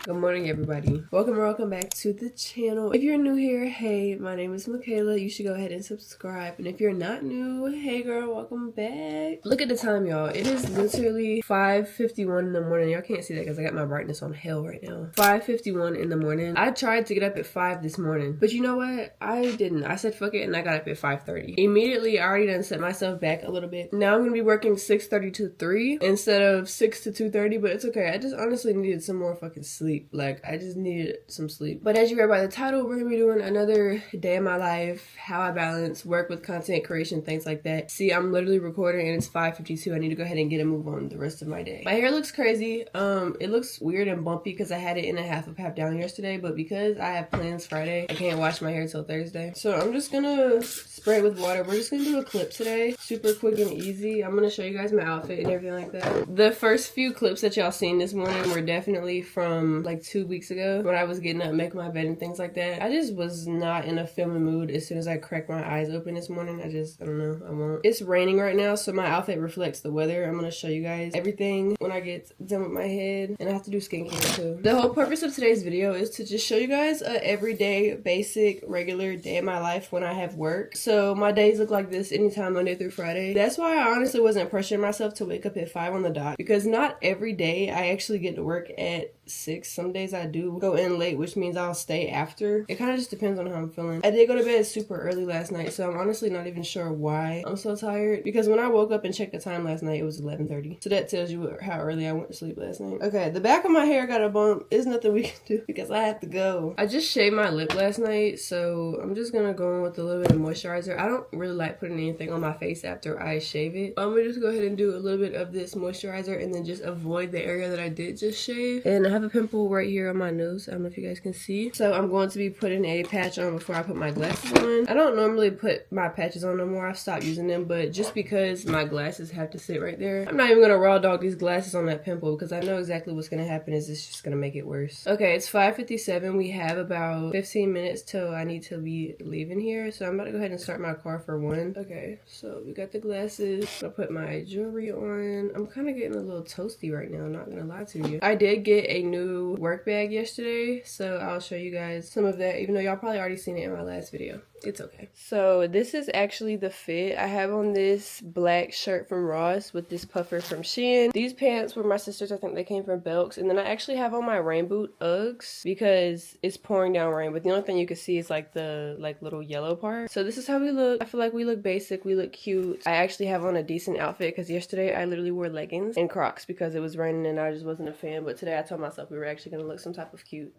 Good morning, everybody. Welcome back to the channel. If you're new here, hey, my name is Michaela. You should go ahead and subscribe. And if you're not new, hey girl, welcome back. Look at the time, y'all. It is literally 5:51 in the morning. Y'all can't see that because I got my brightness on hell right now. 5:51 in the morning. I tried to get up at 5 this morning, but you know what? I didn't. I said fuck it and I got up at 5:30. Immediately, I already done set myself back a little bit. Now I'm gonna be working 6:30 to 3 instead of 6 to 2:30, but it's okay. I just honestly needed some more fucking sleep. Like, I just needed some sleep. But as you read by the title, we're gonna be doing another day in my life, how I balance work with content creation, things like that. See, I'm literally recording and it's 5:52. I need to go ahead and get a move on the rest of my day. My hair looks crazy. It looks weird and bumpy because I had it in a half up, half down yesterday, but because I have plans Friday, I can't wash my hair till Thursday. So I'm just gonna spray it with water. We're just gonna do a clip today. Super quick and easy. I'm gonna show you guys my outfit and everything like that. The first few clips that y'all seen this morning were definitely from like 2 weeks ago when I was getting up, making my bed and things like that. I just was not in a filming mood as soon as I cracked my eyes open this morning. I don't know, I won't. It's raining right now, so my outfit reflects the weather. I'm gonna show you guys everything when I get done with my head, and I have to do skincare too. The whole purpose of today's video is to just show you guys a everyday, basic, regular day in my life when I have work. So my days look like this anytime Monday through Friday. That's why I honestly wasn't pressuring myself to wake up at 5 on the dot, because not every day I actually get to work at 6. Some days I do go in late, which means I'll stay after. It kind of just depends on how I'm feeling. I did go to bed super early last night, so I'm honestly not even sure why I'm so tired, because when I woke up and checked the time last night, it was 11:30. So that tells you how early I went to sleep last night. Okay, the back of my hair got a bump. There's nothing we can do because I have to go. I just shaved my lip last night, so I'm just gonna go in with a little bit of moisturizer. I don't really like putting anything on my face after I shave it. I'm gonna just go ahead and do a little bit of this moisturizer and then just avoid the area that I did just shave. And I have a pimple right here on my nose. I don't know if you guys can see. So I'm going to be putting a patch on before I put my glasses on. I don't normally put my patches on no more. I've stopped using them, but just because my glasses have to sit right there, I'm not even gonna raw dog these glasses on that pimple because I know exactly what's gonna happen is it's just gonna make it worse. Okay, it's 5:57. We have about 15 minutes till I need to be leaving here. So I'm about to go ahead and start my car for 1. Okay, so we got the glasses. I'll put my jewelry on. I'm kind of getting a little toasty right now, not gonna lie to you. I did get a new work bag yesterday, so I'll show you guys some of that, even though y'all probably already seen it in my last video. It's okay. So this is actually the fit. I have on this black shirt from Ross with this puffer from Shein. These pants were my sister's. I think they came from Belk's. And then I actually have on my rain boot Uggs because it's pouring down rain, but the only thing you can see is like the little yellow part. So this is how we look. I feel like we look basic, we look cute. I actually have on a decent outfit because yesterday I literally wore leggings and Crocs because it was raining and I just wasn't a fan, but today I told myself we were actually gonna look some type of cute.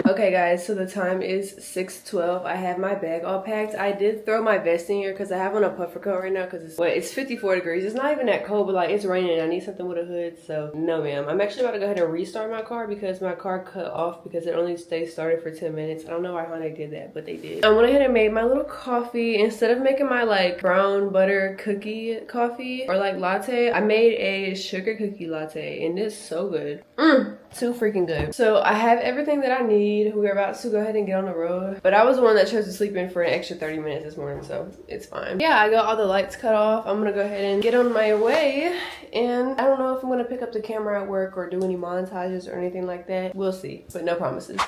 Okay guys, so the time is 6:12. I have my bag all packed. I did throw my vest in here because I have on a puffer coat right now because it's 54 degrees. It's not even that cold, but like it's raining and I need something with a hood. So no ma'am. I'm actually about to go ahead and restart my car because my car cut off because it only stays started for 10 minutes. I don't know why Hyundai did that, but they did. I went ahead and made my little coffee. Instead of making my like brown butter cookie coffee or like latte, I made a sugar cookie latte and it's so good. Too freaking good. So I have everything that I need. We're about to go ahead and get on the road, but I was the one that chose to sleep in for an extra 30 minutes this morning, so it's fine. Yeah, I got all the lights cut off. I'm gonna go ahead and get on my way, and I don't know if I'm gonna pick up the camera at work or do any montages or anything like that. We'll see, but no promises.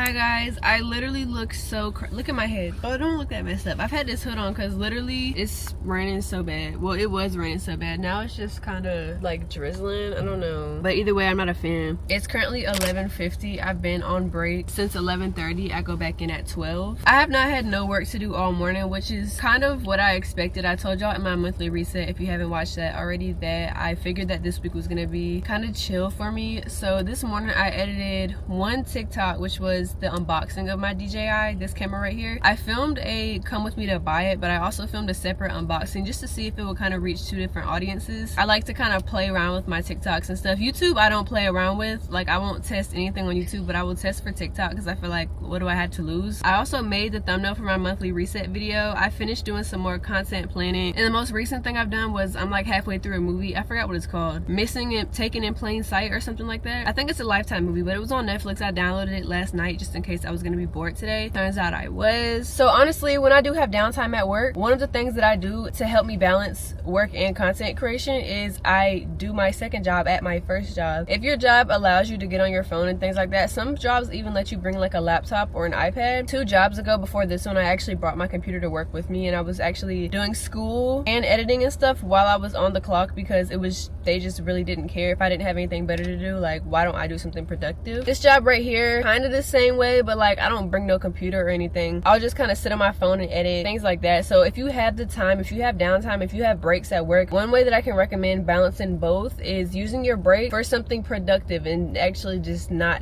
Hi guys, I literally look so look at my head. Oh, don't look that messed up. I've had this hood on because literally it's raining so bad. Well, it was raining so bad. Now it's just kind of like drizzling. I don't know, but either way, I'm not a fan. It's currently 11:50. I've been on break since 11:30. I go back in at 12. I have not had no work to do all morning, which is kind of what I expected. I told y'all in my monthly reset, if you haven't watched that already, that I figured that this week was gonna be kind of chill for me. So this morning I edited one TikTok, which was the unboxing of my DJI, this camera right here. I filmed a come with me to buy it, but I also filmed a separate unboxing just to see if it would kind of reach two different audiences. I like to kind of play around with my TikToks and stuff. YouTube I don't play around with, like I won't test anything on YouTube, but I will test for TikTok because I feel like, what do I have to lose? I also made the thumbnail for my monthly reset video. I finished doing some more content planning, and the most recent thing I've done was I'm like halfway through a movie. I forgot what it's called, Missing and Taken in Plain Sight or something like that. I think it's a Lifetime movie, but it was on Netflix. I downloaded it last night just in case I was gonna be bored today. Turns out I was. So honestly, when I do have downtime at work, one of the things that I do to help me balance work and content creation is I do my second job at my first job. If your job allows you to get on your phone and things like that, some jobs even let you bring like a laptop or an iPad. 2 jobs ago before this one, I actually brought my computer to work with me, and I was actually doing school and editing and stuff while I was on the clock because it was, they just really didn't care. If I didn't have anything better to do, like why don't I do something productive? This job right here, kind of the same way, but like I don't bring no computer or anything. I'll just kind of sit on my phone and edit, things like that. So if you have the time, if you have downtime, if you have breaks at work, one way that I can recommend balancing both is using your break for something productive and actually just not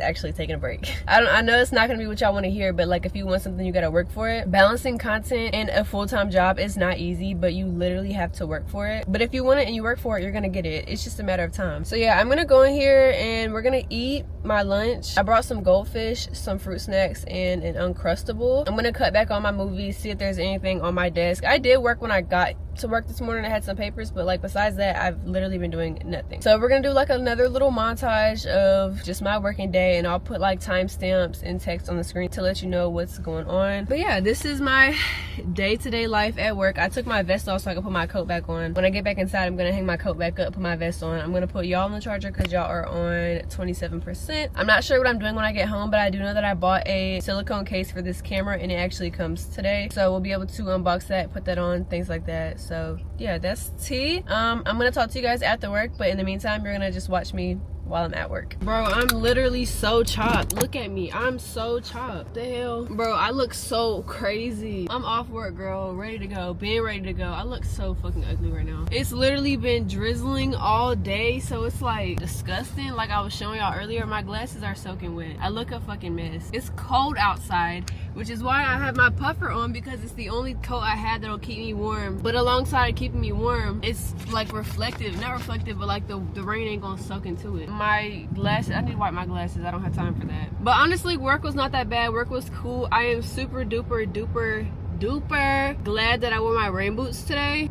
actually taking a break. I know it's not gonna be what y'all want to hear, but like if you want something, you gotta work for it. Balancing content and a full-time job is not easy, but you literally have to work for it. But if you want it and you work for it, you're gonna get it. It's just a matter of time. So yeah, I'm gonna go in here and we're gonna eat my lunch. I brought some goldfish, some fruit snacks, and an Uncrustable. I'm gonna cut back on my movies, see if there's anything on my desk. I did work when I got to work this morning. I had some papers, but like besides that, I've literally been doing nothing. So we're gonna do like another little montage of just my working day, and I'll put like timestamps and text on the screen to let you know what's going on. But yeah, this is my day-to-day life at work. I took my vest off so I can put my coat back on. When I get back inside, I'm gonna hang my coat back up, put my vest on. I'm gonna put y'all on the charger because y'all are on 27%. I'm not sure what I'm doing when I get home, but I do know that I bought a silicone case for this camera and it actually comes today. So we'll be able to unbox that, put that on, things like that. So yeah, that's tea. I'm gonna talk to you guys after work, but in the meantime, you're gonna just watch me while I'm at work. Bro, I'm literally so chopped. Look at me, I'm so chopped. The hell, bro, I look so crazy. I'm off work, girl, ready to go, being ready to go. I look so fucking ugly right now. It's literally been drizzling all day, so it's like disgusting. Like I was showing y'all earlier, my glasses are soaking wet. I look a fucking mess. It's cold outside, which is why I have my puffer on, because it's the only coat I had that'll keep me warm. But alongside keeping me warm, it's like reflective, not reflective, but like the rain ain't gonna soak into it. My glasses, I need to wipe my glasses. I don't have time for that. But honestly, work was not that bad. Work was cool. I am super duper glad that I wore my rain boots today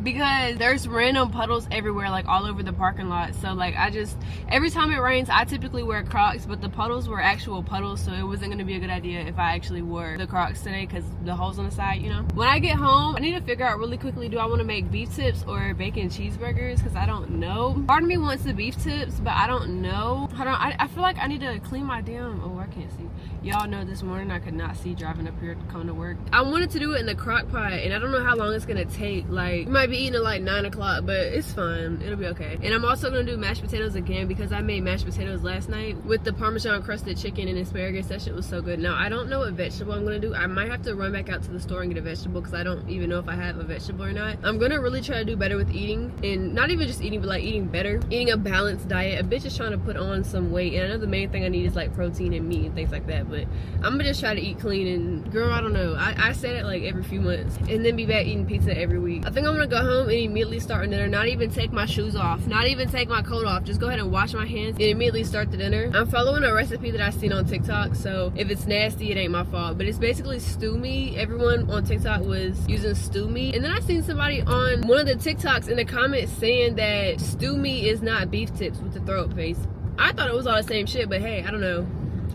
because there's random puddles everywhere, like all over the parking lot. So like every time it rains, I typically wear Crocs, but the puddles were actual puddles, so it wasn't gonna be a good idea if I actually wore the Crocs today because the holes on the side, you know. When I get home, I need to figure out really quickly, do I want to make beef tips or bacon cheeseburgers? Because I don't know. Part of me wants the beef tips, but I don't know. I feel like I need to clean my damn, oh, I can't see. Y'all know this morning I could not see driving up here to come to work. I wanted to do it in the crock pot, and I don't know how long it's gonna take. Like, we might be eating at like 9 o'clock, but it's fine, it'll be okay. And I'm also gonna do mashed potatoes again because I made mashed potatoes last night with the Parmesan crusted chicken and asparagus. That shit was so good. Now I don't know what vegetable I'm gonna do. I might have to run back out to the store and get a vegetable because I don't even know if I have a vegetable or not. I'm gonna really try to do better with eating, and not even just eating, but like eating better, eating a balanced diet. A bitch is trying to put on some weight, and I know the main thing I need is like protein and meat and things like that, but I'm gonna just try to eat clean. And girl, I don't know, I said it like every few months, and then be back eating pizza every week. I think I'm gonna go home and immediately start dinner, not even take my shoes off, not even take my coat off, just go ahead and wash my hands and immediately start the dinner. I'm following a recipe that I seen on TikTok, so if it's nasty, it ain't my fault, but it's basically stew meat. Everyone on TikTok was using stew meat, and then I seen somebody on one of the TikToks in the comments saying that stew meat is not beef tips with the throat paste. I thought it was all the same shit, but hey, I don't know.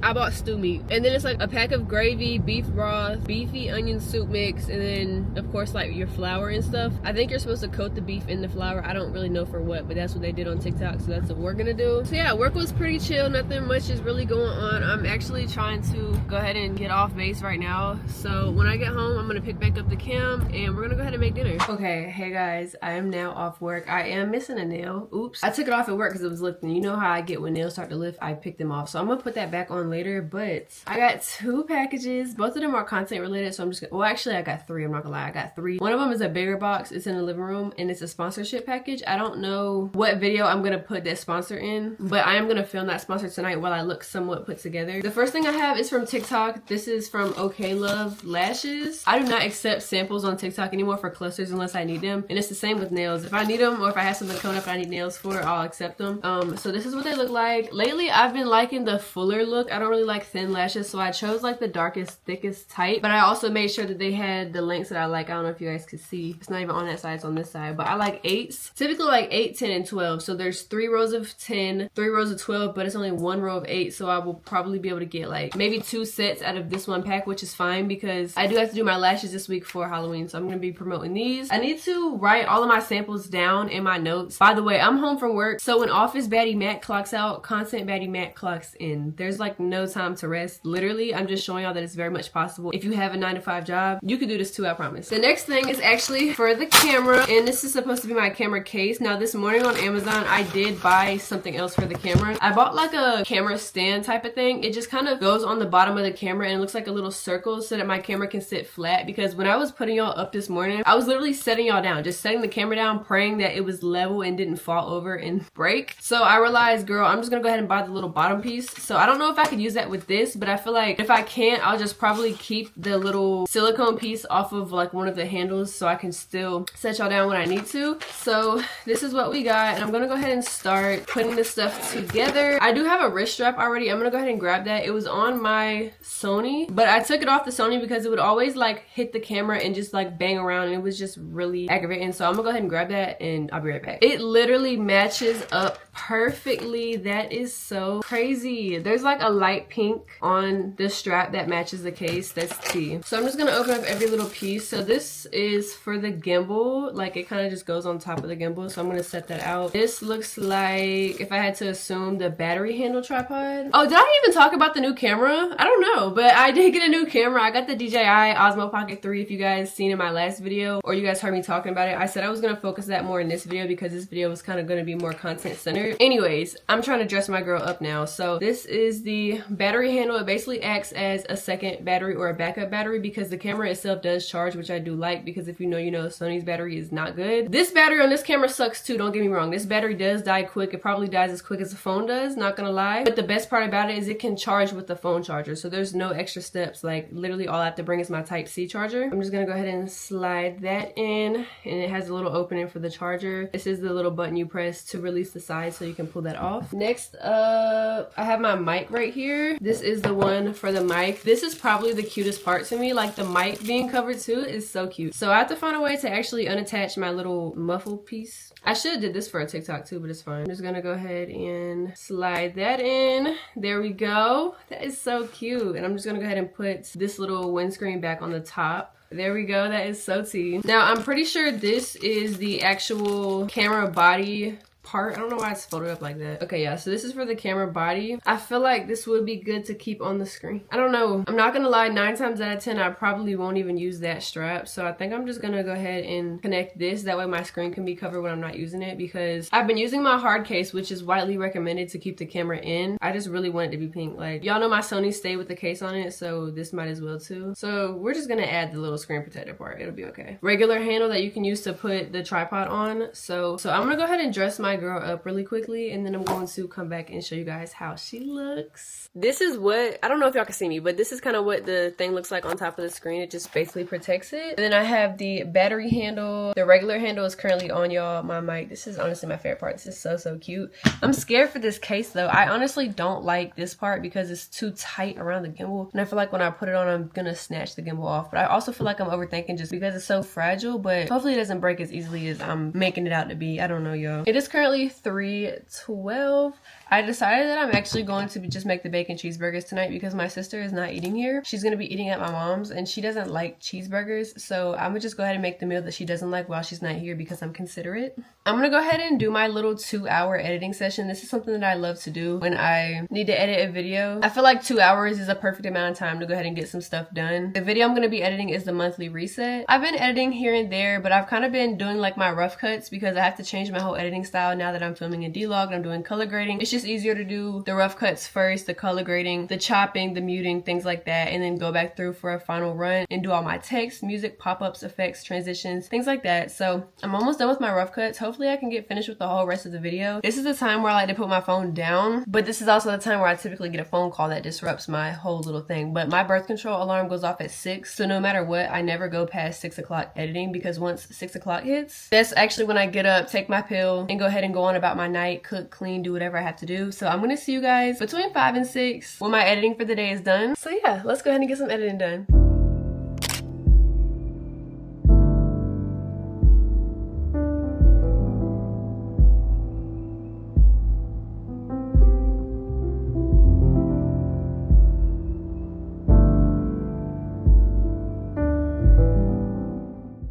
I bought stew meat, and then it's like a pack of gravy, beef broth, beefy onion soup mix, and then of course like your flour and stuff. I think you're supposed to coat the beef in the flour. I don't really know for what, but that's what they did on TikTok, so that's what we're gonna do. So yeah, work was pretty chill. Nothing much is really going on. I'm actually trying to go ahead and get off base right now, so when I get home I'm gonna pick back up the cam and we're gonna go ahead and make dinner. Okay, hey guys, I am now off work. I am missing a nail. Oops, I took it off at work because it was lifting. You know how I get when nails start to lift, I pick them off, so I'm gonna put that back on later. But I got 2 packages. Both of them are content related, so I'm just gonna, well actually I got 3, I'm not gonna lie, I got 3. One of them is a bigger box, it's in the living room, and it's a sponsorship package. I don't know what video I'm gonna put that sponsor in, but I am gonna film that sponsor tonight while I look somewhat put together. The first thing I have is from TikTok. This is from OK Love Lashes. I do not accept samples on TikTok anymore for clusters unless I need them, and it's the same with nails. If I need them or if I have something coming up and I need nails for, I'll accept them. So this is what they look like. Lately I've been liking the fuller look. I don't really like thin lashes, so I chose like the darkest, thickest type, but I also made sure that they had the lengths that I like. I don't know if you guys could see. It's not even on that side, it's on this side, but I like 8s. Typically like 8, 10, and 12. So there's 3 rows of 10, 3 rows of 12, but it's only 1 row of 8, so I will probably be able to get like maybe 2 sets out of this one pack, which is fine because I do have to do my lashes this week for Halloween, so I'm gonna be promoting these. I need to write all of my samples down in my notes. By the way, I'm home from work, so when Office Baddie Matt clocks out, Content Baddie Matt clocks in. There's like no time to rest. Literally, I'm just showing y'all that it's very much possible. If you have a 9-to-5 job, you can do this too, I promise. The next thing is actually for the camera, and this is supposed to be my camera case. Now this morning on Amazon, I did buy something else for the camera. I bought like a camera stand type of thing. It just kind of goes on the bottom of the camera and it looks like a little circle so that my camera can sit flat, because when I was putting y'all up this morning, I was literally setting y'all down, just setting the camera down, praying that it was level and didn't fall over and break. So I realized, girl, I'm just gonna go ahead and buy the little bottom piece. So I don't know if I could use that with this, but I feel like if I can't, I'll just probably keep the little silicone piece off of like one of the handles so I can still set y'all down when I need to. So this is what we got, and I'm gonna go ahead and start putting this stuff together. I do have a wrist strap already. I'm gonna go ahead and grab that. It was on my Sony, but I took it off the Sony because it would always like hit the camera and just like bang around, and it was just really aggravating. So I'm gonna go ahead and grab that and I'll be right back. It literally matches up perfectly. That is so crazy. There's like a light pink on the strap that matches the case. That's tea. So I'm just gonna open up every little piece. So this is for the gimbal. Like it kind of just goes on top of the gimbal. So I'm gonna set that out. This looks like, if I had to assume, the battery handle tripod. Oh, did I even talk about the new camera? I don't know, but I did get a new camera. I got the DJI Osmo Pocket 3. If you guys seen in my last video or you guys heard me talking about it, I said I was gonna focus that more in this video because this video was kind of gonna be more content centered. Anyways, I'm trying to dress my girl up now. So this is the battery handle. It basically acts as a second battery or a backup battery because the camera itself does charge, which I do like, because if you know, you know, Sony's battery is not good. This battery on this camera sucks too, don't get me wrong. This battery does die quick. It probably dies as quick as the phone does, not gonna lie. But the best part about it is it can charge with the phone charger. So there's no extra steps. Like literally all I have to bring is my Type-C charger. I'm just gonna go ahead and slide that in, and it has a little opening for the charger. This is the little button you press to release the side so you can pull that off. Next up, I have my mic right here. This is the one for the mic. This is probably the cutest part to me. Like the mic being covered too is so cute. So I have to find a way to actually unattach my little muffle piece. I should have did this for a TikTok too, but it's fine. I'm just gonna go ahead and slide that in. There we go. That is so cute. And I'm just gonna go ahead and put this little windscreen back on the top. There we go. That is so tea. Now I'm pretty sure this is the actual camera body part. I don't know why it's folded up like that. Okay, yeah, so this is for the camera body. I feel like this would be good to keep on the screen. I don't know. I'm not gonna lie, 9 times out of 10, I probably won't even use that strap. So I think I'm just gonna go ahead and connect this. That way my screen can be covered when I'm not using it, because I've been using my hard case, which is widely recommended to keep the camera in. I just really want it to be pink. Like, y'all know my Sony stayed with the case on it, so this might as well too. So we're just gonna add the little screen protector part. It'll be okay. Regular handle that you can use to put the tripod on. So I'm gonna go ahead and dress my girl up really quickly, and then I'm going to come back and show you guys how she looks. This is what, I don't know if y'all can see me, but this is kind of what the thing looks like on top of the screen. It just basically protects it. And then I have the battery handle. The regular handle is currently on, y'all. My mic. This is honestly my favorite part. This is so cute. I'm scared for this case though. I honestly don't like this part because it's too tight around the gimbal, and I feel like when I put it on, I'm gonna snatch the gimbal off. But I also feel like I'm overthinking just because it's so fragile, but hopefully it doesn't break as easily as I'm making it out to be. I don't know, y'all. It is currently currently 3:12. I decided that I'm actually going to just make the bacon cheeseburgers tonight because my sister is not eating here. She's going to be eating at my mom's and she doesn't like cheeseburgers. So I'm going to just go ahead and make the meal that she doesn't like while she's not here because I'm considerate. I'm going to go ahead and do my little 2-hour editing session. This is something that I love to do when I need to edit a video. I feel like 2 hours is a perfect amount of time to go ahead and get some stuff done. The video I'm going to be editing is the monthly reset. I've been editing here and there, but I've kind of been doing like my rough cuts because I have to change my whole editing style now that I'm filming in D-Log and I'm doing color grading. It's just easier to do the rough cuts first, the color grading, the chopping, the muting, things like that, and then go back through for a final run and do all my text, music, pop-ups, effects, transitions, things like that. So I'm almost done with my rough cuts. Hopefully I can get finished with the whole rest of the video. This is the time where I like to put my phone down, but this is also the time where I typically get a phone call that disrupts my whole little thing. But my birth control alarm goes off at 6, so no matter what, I never go past 6 o'clock editing because once 6 o'clock hits, that's actually when I get up, take my pill, and go ahead and go on about my night, cook, clean, do whatever I have to do. So I'm gonna see you guys between 5 and 6 when my editing for the day is done. So yeah, let's go ahead and get some editing done.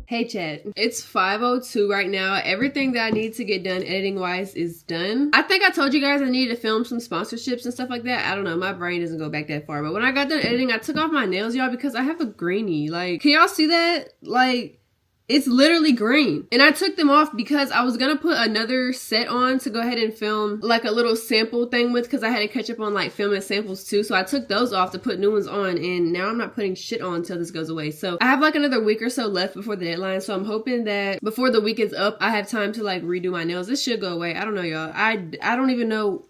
Hey chat, it's 5:02 right now. Everything that I need to get done editing wise is done. I think I told you guys I needed to film some sponsorships and stuff like that. I don't know, my brain doesn't go back that far. But when I got done editing, I took off my nails, y'all, because I have a greenie. Like, can y'all see that? Like, it's literally green. And I took them off because I was gonna put another set on to go ahead and film like a little sample thing with, because I had to catch up on like filming samples too. So I took those off to put new ones on, and now I'm not putting shit on until this goes away. So I have like another week or so left before the deadline. So I'm hoping that before the week is up, I have time to like redo my nails. This should go away. I don't know, y'all. I don't even know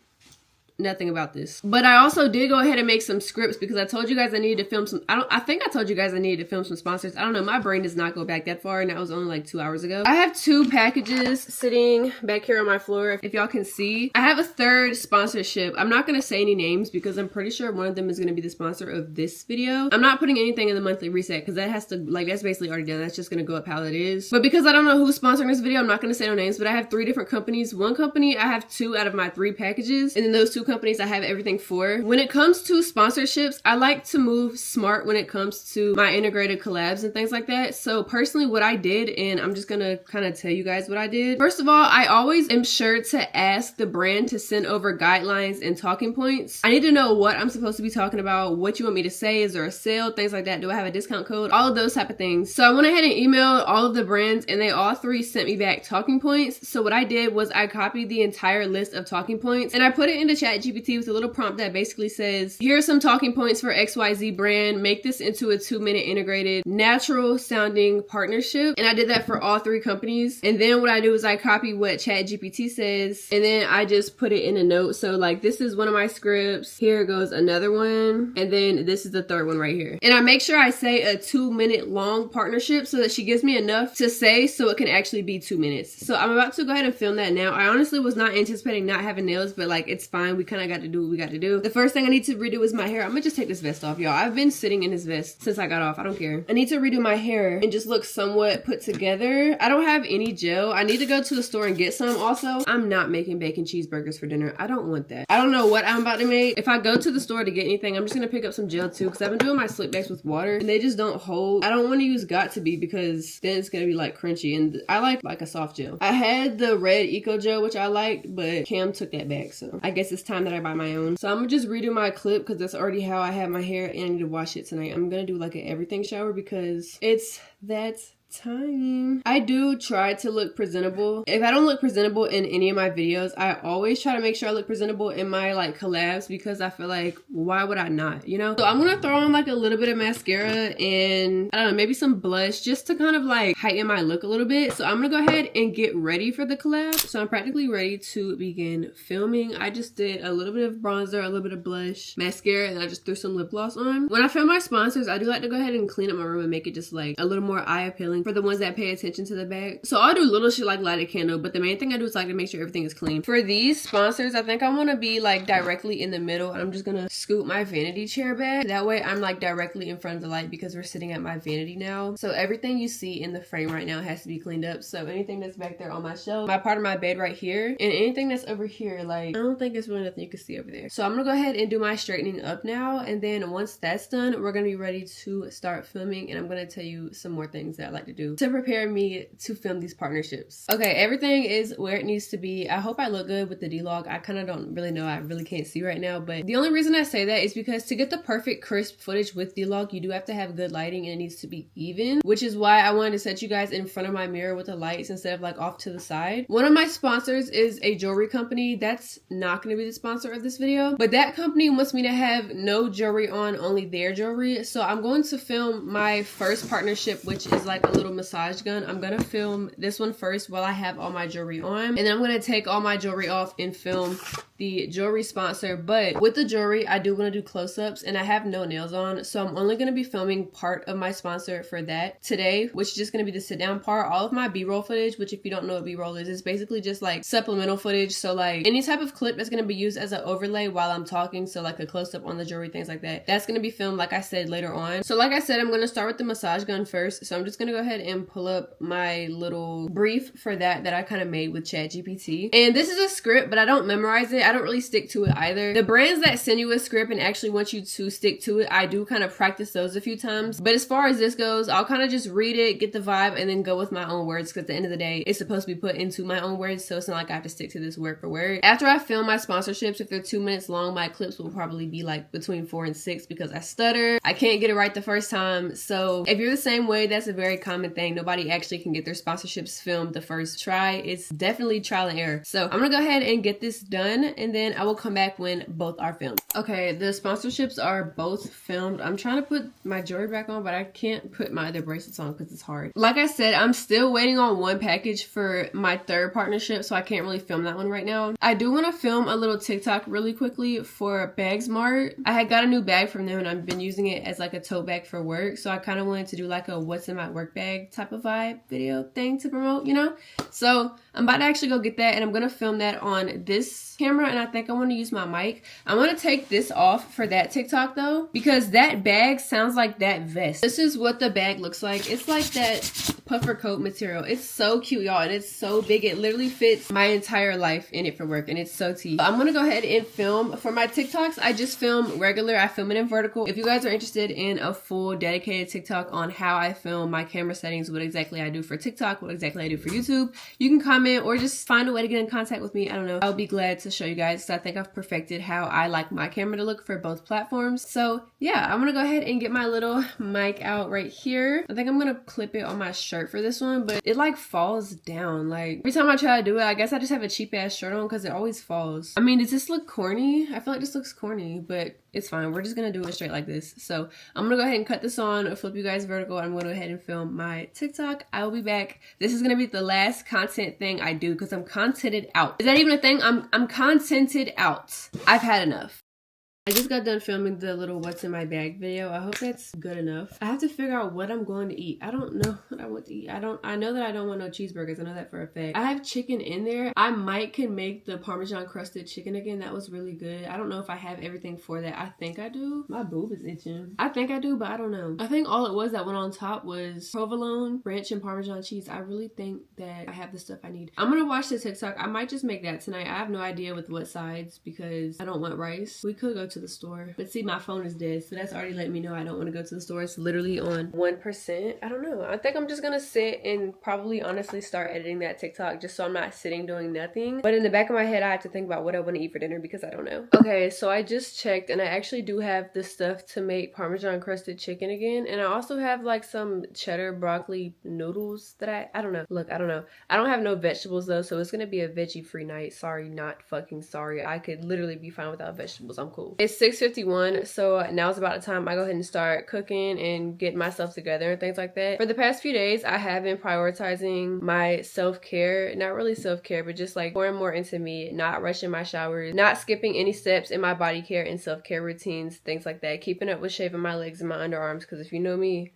nothing about this. But I also did go ahead and make some scripts because I told you guys I needed to film some, I think I told you guys I needed to film some sponsors. I don't know, my brain does not go back that far, and that was only like 2 hours ago. I have 2 packages sitting back here on my floor, if y'all can see. I have a third sponsorship. I'm not gonna say any names because I'm pretty sure one of them is gonna be the sponsor of this video. I'm not putting anything in the monthly reset because that has to, like, that's basically already done. That's just gonna go up how it is. But because I don't know who's sponsoring this video, I'm not gonna say no names, but I have 3 different companies. One company, I have 2 out of my 3 packages, and then those 2 companies I have everything for. When it comes to sponsorships, I like to move smart when it comes to my integrated collabs and things like that. So personally, what I did, and I'm just gonna kind of tell you guys what I did. First of all, I always am sure to ask the brand to send over guidelines and talking points. I need to know what I'm supposed to be talking about, what you want me to say, is there a sale, things like that, do I have a discount code, all of those type of things. So I went ahead and emailed all of the brands, and they all 3 sent me back talking points. So what I did was I copied the entire list of talking points and I put it into ChatGPT with a little prompt that basically says, here are some talking points for XYZ brand, make this into a 2-minute integrated natural sounding partnership. And I did that for all 3 companies. And then what I do is I copy what ChatGPT says, and then I just put it in a note. So like, this is one of my scripts, here goes another one, and then this is the third one right here. And I make sure I say a 2-minute long partnership so that she gives me enough to say so it can actually be 2 minutes. So I'm about to go ahead and film that now. I honestly was not anticipating not having nails, but like, it's fine. We kind of got to do what we got to do. The first thing I need to redo is my hair. I'm gonna just take this vest off, y'all. I've been sitting in this vest since I got off. I don't care. I need to redo my hair and just look somewhat put together. I don't have any gel. I need to go to the store and get some. Also, I'm not making bacon cheeseburgers for dinner. I don't want that. I don't know what I'm about to make. If I go to the store to get anything, I'm just gonna pick up some gel too, because I've been doing my slip backs with water and they just don't hold. I don't want to use got to be because then it's gonna be like crunchy, and I like a soft gel. I had the red eco gel, which I liked, but Cam took that back, so I guess it's time that I buy my own. So I'm gonna just redo my clip because that's already how I have my hair, and I need to wash it tonight. I'm gonna do like an everything shower because it's that time. I do try to look presentable. If I don't look presentable in any of my videos, I always try to make sure I look presentable in my like collabs, because I feel like, why would I not, you know? So I'm gonna throw on like a little bit of mascara and I don't know, maybe some blush just to kind of like heighten my look a little bit. So I'm gonna go ahead and get ready for the collab. So I'm practically ready to begin filming. I just did a little bit of bronzer, a little bit of blush, mascara, and I just threw some lip gloss on. When I film my sponsors, I do like to go ahead and clean up my room and make it just like a little more eye appealing juggling for the ones that pay attention to the bag. So I'll do little shit like light a candle, but the main thing I do is like to make sure everything is clean. For these sponsors, I think I want to be like directly in the middle, and I'm just gonna scoot my vanity chair back. That way I'm like directly in front of the light because we're sitting at my vanity now. So everything you see in the frame right now has to be cleaned up. So anything that's back there on my shelf, my part of my bed right here, and anything that's over here, like I don't think there's really nothing you can see over there. So I'm gonna go ahead and do my straightening up now, and then once that's done, we're gonna be ready to start filming, and I'm gonna tell you some more things that I like to do to prepare me to film these partnerships. Okay, everything is where it needs to be. I hope I look good with the D-Log. I kind of don't really know. I really can't see right now, but the only reason I say that is because to get the perfect crisp footage with D-Log, you do have to have good lighting, and it needs to be even, which is why I wanted to set you guys in front of my mirror with the lights instead of like off to the side. One of my sponsors is a jewelry company. That's not going to be the sponsor of this video, but that company wants me to have no jewelry on, only their jewelry. So I'm going to film my first partnership, which is like a little massage gun. I'm going to film this one first while I have all my jewelry on, and then I'm going to take all my jewelry off and film the jewelry sponsor. But with the jewelry, I do want to do close-ups, and I have no nails on, so I'm only going to be filming part of my sponsor for that today, which is just going to be the sit down part. All of my b-roll footage, which if you don't know what b-roll is, it's basically just like supplemental footage. So like any type of clip that's going to be used as an overlay while I'm talking, so like a close-up on the jewelry, things like that, that's going to be filmed, like I said, later on. So like I said, I'm going to start with the massage gun first. So I'm just going to go ahead and pull up my little brief for that I kind of made with ChatGPT. And this is a script, but I don't memorize it. I don't really stick to it either. The brands that send you a script and actually want you to stick to it, I do kind of practice those a few times. But as far as this goes, I'll kind of just read it, get the vibe, and then go with my own words, because at the end of the day, it's supposed to be put into my own words, so it's not like I have to stick to this word for word. After I film my sponsorships, if they're 2 minutes long, my clips will probably be like between 4 and 6 because I stutter. I can't get it right the first time. So if you're the same way, that's a very common thing. Nobody actually can get their sponsorships filmed the first try. It's definitely trial and error. So I'm gonna go ahead and get this done, and then I will come back when both are filmed. Okay, the sponsorships are both filmed. I'm trying to put my jewelry back on, but I can't put my other bracelets on because it's hard. Like I said, I'm still waiting on one package for my third partnership, so I can't really film that one right now. I do want to film a little TikTok really quickly for Bagsmart. I had got a new bag from them, and I've been using it as like a tote bag for work, so I kind of wanted to do like a what's in my work bag type of vibe video thing to promote, you know? So I'm about to actually go get that, and I'm gonna film that on this camera, and I think I want to use my mic. I'm gonna take this off for that TikTok though, because that bag sounds like that vest. This is what the bag looks like. It's like that puffer coat material. It's so cute, y'all, and it's so big. It literally fits my entire life in it for work, and it's so tea. I'm gonna go ahead and film for my TikToks. I just film regular. I film it in vertical. If you guys are interested in a full dedicated TikTok on how I film my camera settings, what exactly I do for TikTok, what exactly I do for YouTube, you can comment or just find a way to get in contact with me. I don't know. I'll be glad to show you guys, because I think I've perfected how I like my camera to look for both platforms. So yeah, I'm gonna go ahead and get my little mic out right here. I think I'm gonna clip it on my shirt for this one, but it like falls down. Like every time I try to do it, I guess I just have a cheap ass shirt on because it always falls. I mean, does this look corny? I feel like this looks corny, but it's fine. We're just gonna do it straight like this. So I'm gonna go ahead and cut this on, flip you guys vertical. I'm gonna go ahead and film my TikTok. I will be back. This is gonna be the last content thing I do because I'm contented out. Is that even a thing? I'm contented out. I've had enough. I just got done filming the little what's in my bag video. I hope that's good enough. I have to figure out what I'm going to eat. I don't know what I want to eat. I know that I don't want no cheeseburgers. I know that for a fact. I have chicken in there. I might can make the Parmesan crusted chicken again. That was really good. I don't know if I have everything for that. I think I do. My boob is itching. I think I do, but I don't know. I think all it was that went on top was provolone, ranch, and Parmesan cheese. I really think that I have the stuff I need. I'm gonna watch the TikTok. I might just make that tonight. I have no idea with what sides because I don't want rice. We could go to the store, but see, my phone is dead, so that's already letting me know I don't want to go to the store. It's literally on 1%. I don't know. I think I'm just gonna sit and probably honestly start editing that TikTok just so I'm not sitting doing nothing. But in the back of my head, I have to think about what I want to eat for dinner because I don't know. Okay, so I just checked and I actually do have the stuff to make Parmesan crusted chicken again, and I also have like some cheddar broccoli noodles that I don't know. Look, I don't know. I don't have no vegetables though, so it's gonna be a veggie free night. Sorry, not fucking sorry. I could literally be fine without vegetables. I'm cool. It's 6:51, so now's about the time I go ahead and start cooking and get myself together and things like that. For the past few days, I have been prioritizing my self-care. Not really self-care, but just like more and more into me, not rushing my showers, not skipping any steps in my body care and self-care routines, things like that. Keeping up with shaving my legs and my underarms, because if you know me,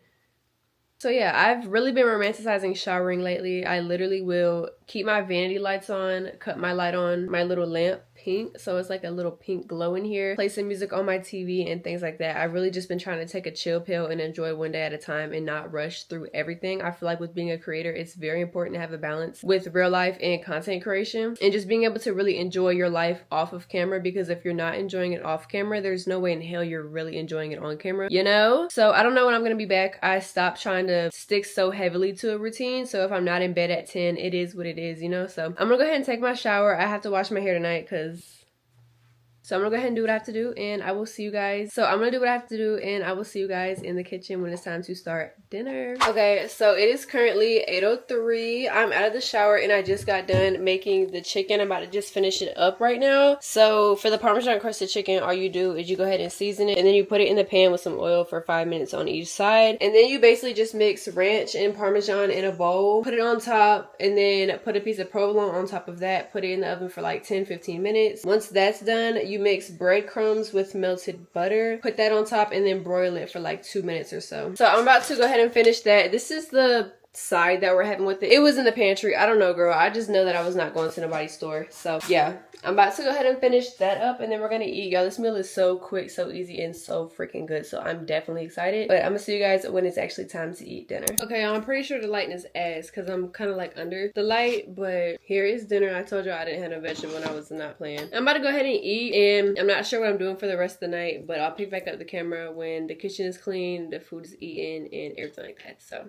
So yeah, I've really been romanticizing showering lately. I literally will keep my vanity lights on, cut my light on, my little lamp pink, so it's like a little pink glow in here, play some music on my TV and things like that. I've really just been trying to take a chill pill and enjoy one day at a time and not rush through everything. I feel like with being a creator, it's very important to have a balance with real life and content creation, and just being able to really enjoy your life off of camera, because if you're not enjoying it off camera, there's no way in hell you're really enjoying it on camera, you know? So I don't know when I'm gonna be back. I stopped trying to stick so heavily to a routine, so if I'm not in bed at 10, it is what it is, you know? So I'm gonna go ahead and take my shower. I have to wash my hair tonight so I'm gonna go ahead and do what I have to do, and I will see you guys. So I'm gonna do what I have to do, and I will see you guys in the kitchen when it's time to start dinner. Okay, so it is currently 8:03. I'm out of the shower, and I just got done making the chicken. I'm about to just finish it up right now. So for the Parmesan crusted chicken, all you do is you go ahead and season it, and then you put it in the pan with some oil for 5 minutes on each side. And then you basically just mix ranch and Parmesan in a bowl, put it on top, and then put a piece of provolone on top of that, put it in the oven for like 10-15 minutes. Once that's done, you mix breadcrumbs with melted butter, put that on top, and then broil it for like 2 minutes or so. So I'm about to go ahead and finish that. This is the side that we're having with it. It was in the pantry. I don't know, girl. I just know that I was not going to nobody's store. So yeah, I'm about to go ahead and finish that up, and then we're gonna eat. Y'all, this meal is so quick, so easy, and so freaking good. So I'm definitely excited, but I'm gonna see you guys when it's actually time to eat dinner. Okay, y'all, I'm pretty sure the lighting is ass because I'm kind of like under the light, but here is dinner. I told you I didn't have no vegetable when I was not playing. I'm about to go ahead and eat, and I'm not sure what I'm doing for the rest of the night, but I'll pick back up the camera when the kitchen is clean, the food is eaten, and everything like that. So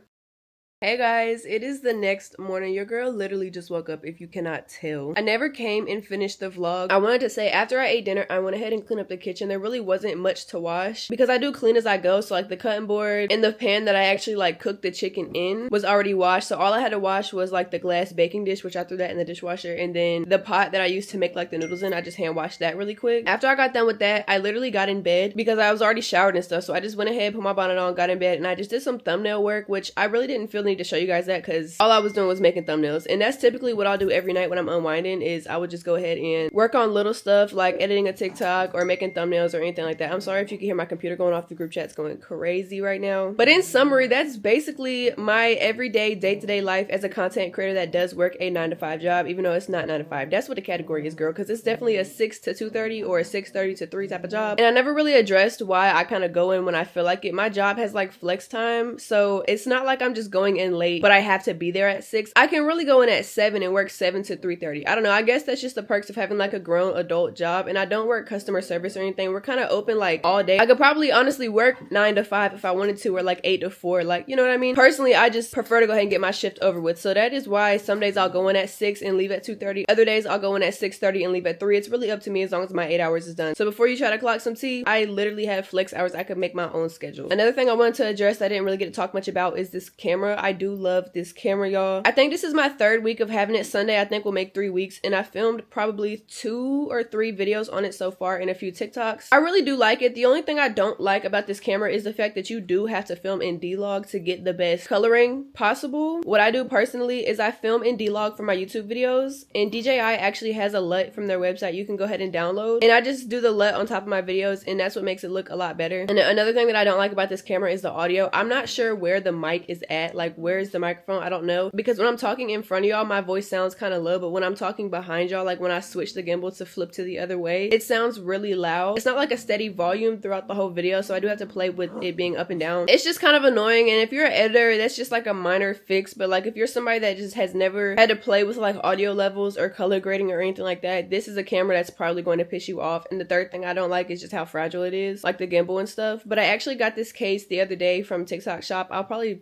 hey guys, it is the next morning. Your girl literally just woke up, if you cannot tell. I never came and finished the vlog. I wanted to say, after I ate dinner, I went ahead and cleaned up the kitchen. There really wasn't much to wash because I do clean as I go. So like the cutting board and the pan that I actually like cooked the chicken in was already washed. So all I had to wash was like the glass baking dish, which I threw that in the dishwasher. And then the pot that I used to make like the noodles in, I just hand washed that really quick. After I got done with that, I literally got in bed because I was already showered and stuff. So I just went ahead, put my bonnet on, got in bed, and I just did some thumbnail work, which I really didn't feel the need to show you guys that because all I was doing was making thumbnails. And that's typically what I'll do every night when I'm unwinding, is I would just go ahead and work on little stuff like editing a TikTok or making thumbnails or anything like that. I'm sorry if you can hear my computer going off. The group chat's going crazy right now. But in summary, that's basically my everyday day-to-day life as a content creator that does work a 9-to-5 job, even though it's not 9 to 5. That's what the category is, girl, because it's definitely a 6 to 2:30 or a 6:30 to 3 type of job. And I never really addressed why I kind of go in when I feel like it. My job has like flex time, so it's not like I'm just going in late, but I have to be there at 6. I can really go in at 7 and work 7 to 3:30. I don't know. I guess that's just the perks of having like a grown adult job, and I don't work customer service or anything. We're kind of open like all day. I could probably honestly work 9 to 5 if I wanted to, or like 8 to 4, like, you know what I mean? Personally, I just prefer to go ahead and get my shift over with. So that is why some days I'll go in at 6 and leave at 2:30. Other days I'll go in at 6:30 and leave at 3. It's really up to me as long as my 8 hours is done. So before you try to clock some tea, I literally have flex hours. I could make my own schedule. Another thing I wanted to address that I didn't really get to talk much about is this camera. I do love this camera, y'all. I think this is my 3rd week of having it. Sunday I think will make 3 weeks, and I filmed probably 2 or 3 videos on it so far and a few TikToks. I really do like it. The only thing I don't like about this camera is the fact that you do have to film in D-Log to get the best coloring possible. What I do personally is I film in D-Log for my YouTube videos, and DJI actually has a LUT from their website you can go ahead and download, and I just do the LUT on top of my videos, and that's what makes it look a lot better. And another thing that I don't like about this camera is the audio. I'm not sure where the mic is at, like where's the microphone? I don't know, because when I'm talking in front of y'all, my voice sounds kind of low, but when I'm talking behind y'all, like when I switch the gimbal to flip to the other way, it sounds really loud. It's not like a steady volume throughout the whole video, so I do have to play with it being up and down. It's just kind of annoying, and if you're an editor, that's just like a minor fix. But like if you're somebody that just has never had to play with like audio levels or color grading or anything like that, this is a camera that's probably going to piss you off. And the third thing I don't like is just how fragile it is, like the gimbal and stuff. But I actually got this case the other day from TikTok shop.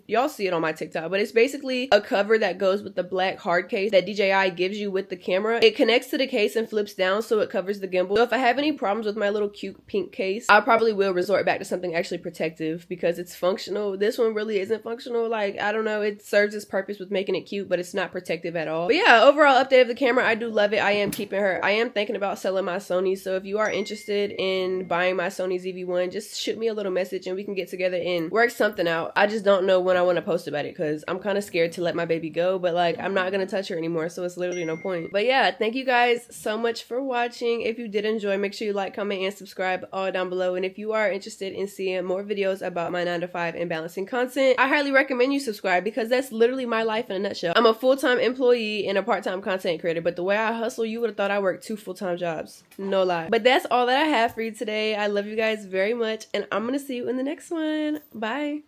Y'all see it on my TikTok, but it's basically a cover that goes with the black hard case that DJI gives you with the camera. It connects to the case and flips down so it covers the gimbal. So if I have any problems with my little cute pink case, I probably will resort back to something actually protective because it's functional. This one really isn't functional. Like, I don't know, it serves its purpose with making it cute, but it's not protective at all. But yeah, overall update of the camera, I do love it. I am keeping her. I am thinking about selling my Sony, so if you are interested in buying my Sony ZV-1, just shoot me a little message and we can get together and work something out. I just don't know when I want to post about it. it because I'm kind of scared to let my baby go, but like I'm not gonna touch her anymore, so it's literally no point. But yeah, thank you guys so much for watching. If you did enjoy, make sure you like, comment, and subscribe all down below. And if you are interested in seeing more videos about my 9 to 5 and balancing content, I highly recommend you subscribe because that's literally my life in a nutshell. I'm a full-time employee and a part-time content creator, but the way I hustle, you would have thought I worked 2 full-time jobs. No lie. But that's all that I have for you today. I love you guys very much, and I'm gonna see you in the next one. Bye.